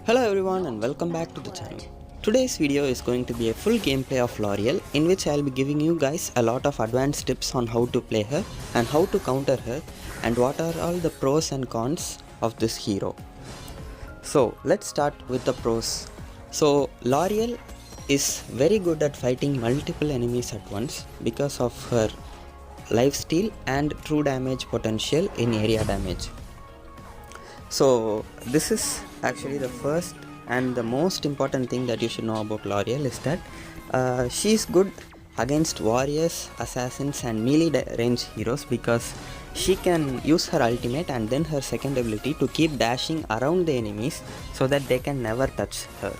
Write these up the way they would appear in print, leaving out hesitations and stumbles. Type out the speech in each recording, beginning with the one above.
Hello everyone and welcome back to the channel. Today's video is going to be a full gameplay of Lauriel, in which I'll be giving you guys a lot of advanced tips on how to play her and how to counter her and what are all the pros and cons of this hero. So let's start with the pros. So Lauriel is very good at fighting multiple enemies at once because of her lifesteal and true damage potential in area damage. So this is actually the first and the most important thing that you should know about Lauriel is that she's good against warriors, assassins and melee range heroes because she can use her ultimate and then her second ability to keep dashing around the enemies so that they can never touch her.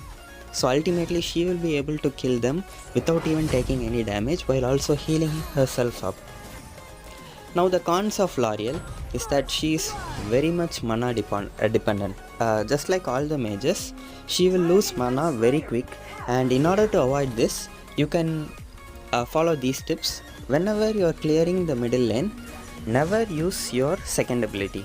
So ultimately she will be able to kill them without even taking any damage while also healing herself up. Now the cons of Lauriel is that she is very much mana dependent. Just like all the mages, she will lose mana very quick, and in order to avoid this, you can follow these tips. Whenever you are clearing the middle lane, never use your second ability.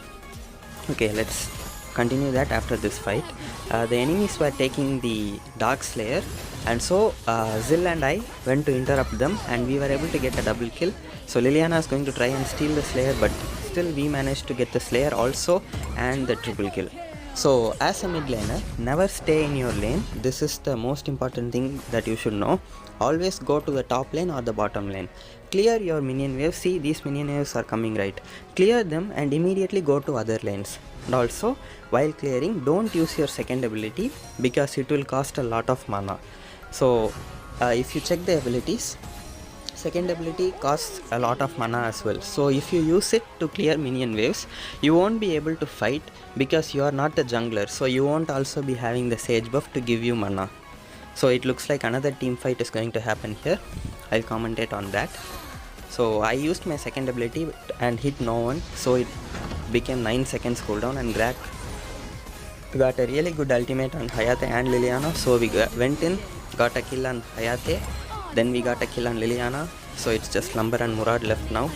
Okay, let's continue that after this fight. The enemies were taking the Dark Slayer, and so Zill and I went to interrupt them and we were able to get a double kill. So Liliana is going to try and steal the Slayer, but still we managed to get the Slayer also and the triple kill. So as a mid laner, never stay in your lane. This is the most important thing that you should know. Always go to the top lane or the bottom lane. Clear your minion waves. See, these minion waves are coming right. Clear them and immediately go to other lanes. And also, while clearing, don't use your second ability because it will cost a lot of mana. So if you check the abilities, second ability costs a lot of mana as well. So if you use it to clear minion waves, you won't be able to fight because you are not the jungler. So you won't also be having the sage buff to give you mana. So it looks like another team fight is going to happen here. I'll commentate on that. So I used my second ability and hit no one. So it became 9 seconds cooldown, and Grak got a really good ultimate on Hayate and Liliana. So we went in, got a kill on Hayate. Then we got a kill on Liliana, so it's just Lumber and Murad left now.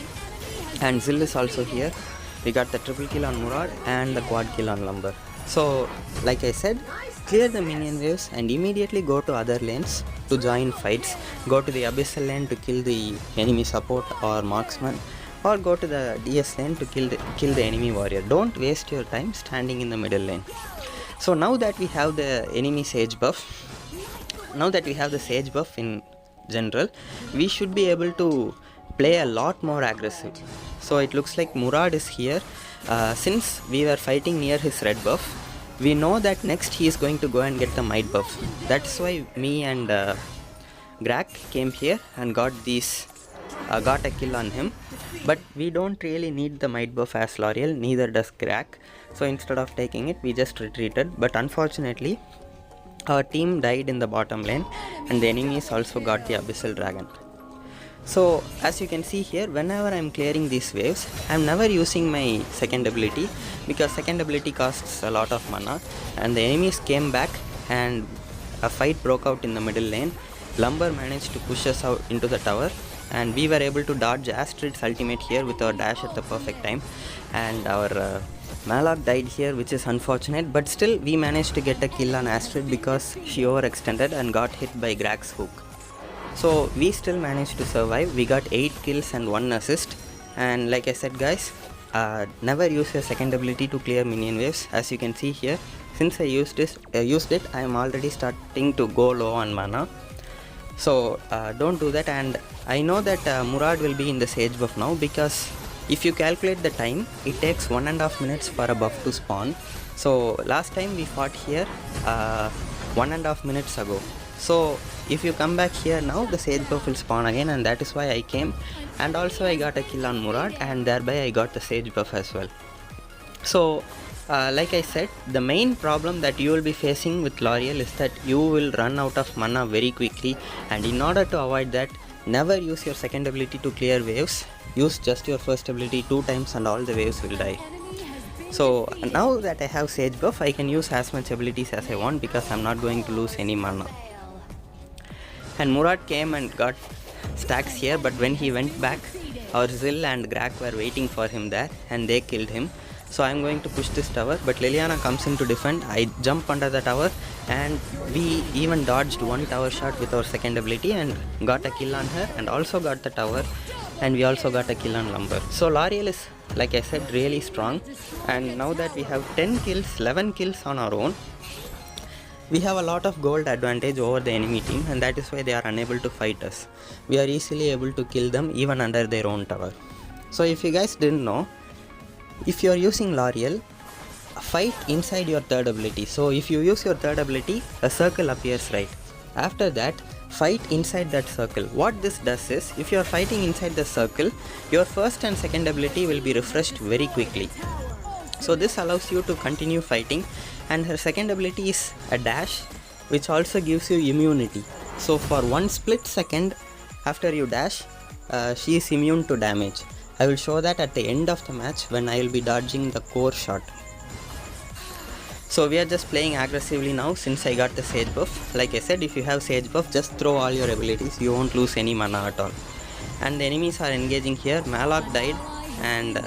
And Zill is also here. We got the triple kill on Murad and the quad kill on Lumber. So like I said, clear the minion waves and immediately go to other lanes to join fights. Go to the Abyssal lane to kill the enemy support or marksman, or go to the DS lane to kill the enemy warrior. Don't waste your time standing in the middle lane. So now that we have the enemy sage buff, in general, we should be able to play a lot more aggressive. So it looks like Murad is here. Since we were fighting near his red buff, we know that next he is going to go and get the might buff. That's why me and Grak came here and got a kill on him. But we don't really need the might buff as Lauriel, neither does Grak. So instead of taking it, we just retreated. But unfortunately, our team died in the bottom lane and the enemies also got the Abyssal Dragon. So as you can see here, whenever I am clearing these waves, I am never using my second ability because second ability costs a lot of mana, and the enemies came back and a fight broke out in the middle lane. Lumber managed to push us out into the tower and we were able to dodge Astrid's ultimate here with our dash at the perfect time, and our Malak died here, which is unfortunate, but still we managed to get a kill on Astrid because she overextended and got hit by Grak's hook. So we still managed to survive. We got 8 kills and 1 assist, and like I said guys, never use your second ability to clear minion waves. As you can see here, since I used it, I am already starting to go low on mana. So don't do that. And I know that Murad will be in the sage buff now because if you calculate the time, it takes 1.5 minutes for a buff to spawn. So last time we fought here 1.5 minutes ago. So if you come back here now, the sage buff will spawn again, and that is why I came. And also I got a kill on Murad, and thereby I got the sage buff as well. So like I said, the main problem that you will be facing with Lauriel is that you will run out of mana very quickly, and in order to avoid that, never use your second ability to clear waves. Use just your first ability 2 times and all the waves will die. So now that I have sage buff, I can use as much abilities as I want because I'm not going to lose any mana. And Murad came and got stacks here, but when he went back, our Zill and Grak were waiting for him there and they killed him. So I'm going to push this tower, but Liliana comes in to defend. I jump under the tower, and we even dodged one tower shot with our second ability and got a kill on her, and also got the tower, and we also got a kill on Lumber. So Lauriel is, like I said, really strong, and now that we have 10 kills, 11 kills on our own, we have a lot of gold advantage over the enemy team, and that is why they are unable to fight us. We are easily able to kill them even under their own tower. So if you guys didn't know, if you are using Lauriel, fight inside your third ability. So if you use your third ability, a circle appears right. After that, fight inside that circle. What this does is, if you are fighting inside the circle, your first and second ability will be refreshed very quickly. So this allows you to continue fighting, and her second ability is a dash, which also gives you immunity. So for one split second after you dash, she is immune to damage. I will show that at the end of the match when I will be dodging the core shot. So we are just playing aggressively now since I got the Sage buff. Like I said, if you have Sage buff, just throw all your abilities, you won't lose any mana at all. And the enemies are engaging here. Malok died, and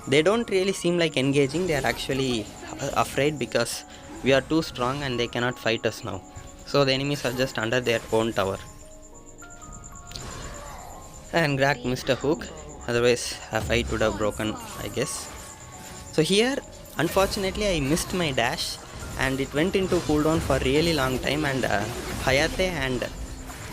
they don't really seem like engaging. They are actually afraid because we are too strong and they cannot fight us now. So the enemies are just under their own tower. And Grak missed a hook. Otherwise a fight would have broken, I guess. So here, unfortunately, I missed my dash and it went into cooldown for a really long time, and Hayate and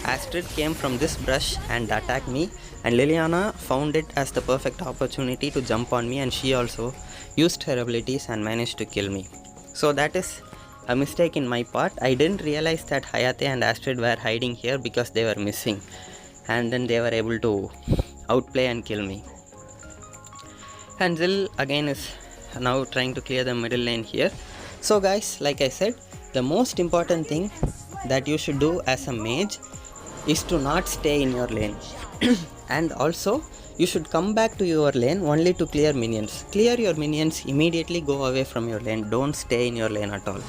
Astrid came from this brush and attacked me, and Liliana found it as the perfect opportunity to jump on me, and she also used her abilities and managed to kill me. So that is a mistake in my part. I didn't realize that Hayate and Astrid were hiding here because they were missing, and then they were able to outplay and kill me. And Zil again is now trying to clear the middle lane here. So guys, like I said, the most important thing that you should do as a mage is to not stay in your lane. And also you should come back to your lane only to clear minions. Clear your minions, immediately go away from your lane. Don't stay in your lane at all.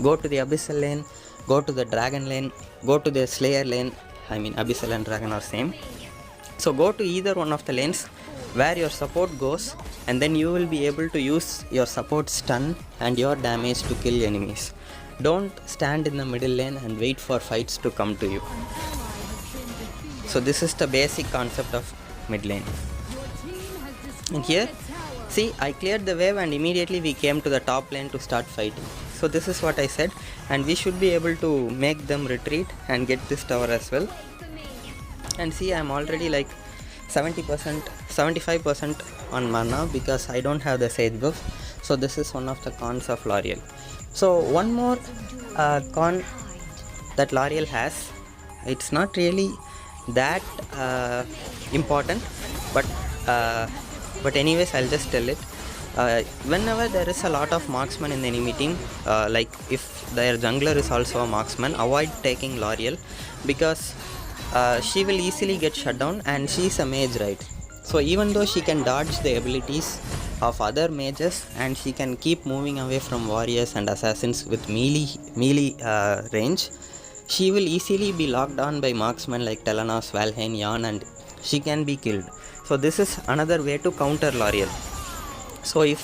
Go to the Abyssal lane, go to the Dragon lane, go to the Slayer lane. I mean, Abyssal and Dragon are same. So go to either one of the lanes where your support goes, and then you will be able to use your support stun and your damage to kill enemies. Don't stand in the middle lane and wait for fights to come to you. So this is the basic concept of mid lane. And here, see, I cleared the wave and immediately we came to the top lane to start fighting. So this is what I said, and we should be able to make them retreat and get this tower as well. And see, I'm already like 70%, 75% on mana because I don't have the Sage buff. So this is one of the cons of Lauriel. So one more con that Lauriel has, it's not really that important, but anyways, I'll just tell it. Whenever there is a lot of marksman in the enemy team, like if their jungler is also a marksman, avoid taking Lauriel because she will easily get shut down, and she is a mage, right? So even though she can dodge the abilities of other mages and she can keep moving away from warriors and assassins with melee range, she will easily be locked on by marksmen like Telenos, Valheim, Yan, and she can be killed. So this is another way to counter Lauriel. So if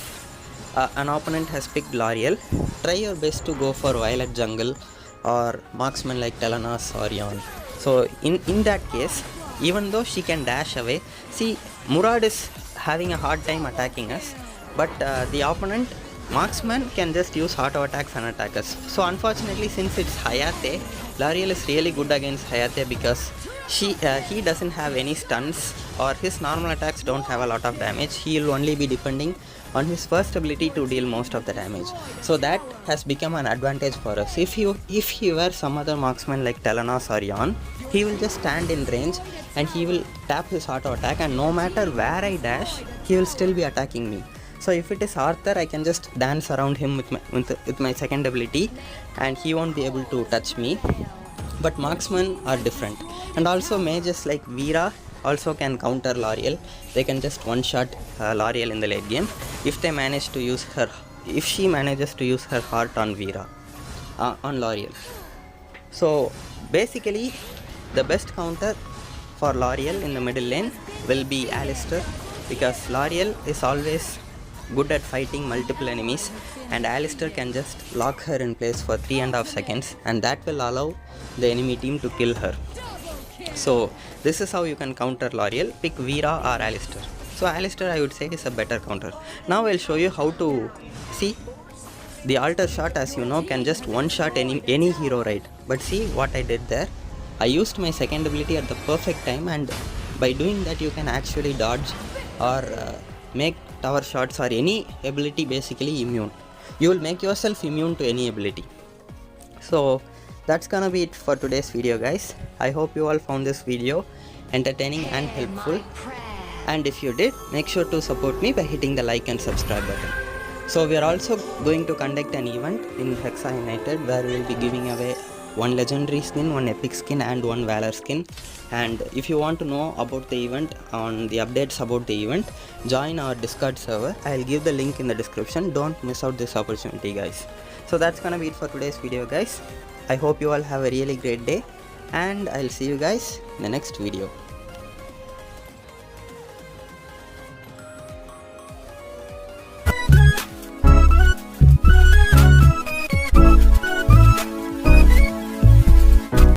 an opponent has picked Lauriel, try your best to go for Violet Jungle or marksmen like Telenos or Yan. So in that case, even though she can dash away, see, Murad is having a hard time attacking us, but the opponent marksman can just use auto attacks and attack us. So unfortunately, since it's Hayate, Lauriel is really good against Hayate because he doesn't have any stuns, or his normal attacks don't have a lot of damage. He will only be depending on his first ability to deal most of the damage. So that has become an advantage for us. If he were some other marksman like Telenos or Yan, he will just stand in range and he will tap his auto attack, and no matter where I dash, he will still be attacking me. So if it is Arthur, I can just dance around him with my second ability and he won't be able to touch me. But marksmen are different, and also mages like Veera also can counter Lauriel. They can just one-shot Lauriel in the late game if she manages to use her heart on Veera, on Lauriel. So basically, the best counter for Lauriel in the middle lane will be Alistar, because Lauriel is always good at fighting multiple enemies, and Alistar can just lock her in place for 3.5 seconds, and that will allow the enemy team to kill her. So this is how you can counter Lauriel. Pick Vera or Alistar. So Alistar, I would say, is a better counter. Now I'll show you how to see the altar shot. As you know, can just one shot any hero, right? But see what I did there. I used my second ability at the perfect time, and by doing that you can actually dodge or make tower shots or any ability basically immune. You will make yourself immune to any ability. So that's gonna be it for today's video, guys. I hope you all found this video entertaining and helpful, and if you did, make sure to support me by hitting the like and subscribe button. So we are also going to conduct an event in Hexa United where we will be giving away one legendary skin, one epic skin and one Valor skin. And if you want to know about the event, on the updates about the event, join our Discord server. I'll give the link in the description. Don't miss out this opportunity, guys. So that's gonna be it for today's video, guys. I hope you all have a really great day, and I'll see you guys in the next video.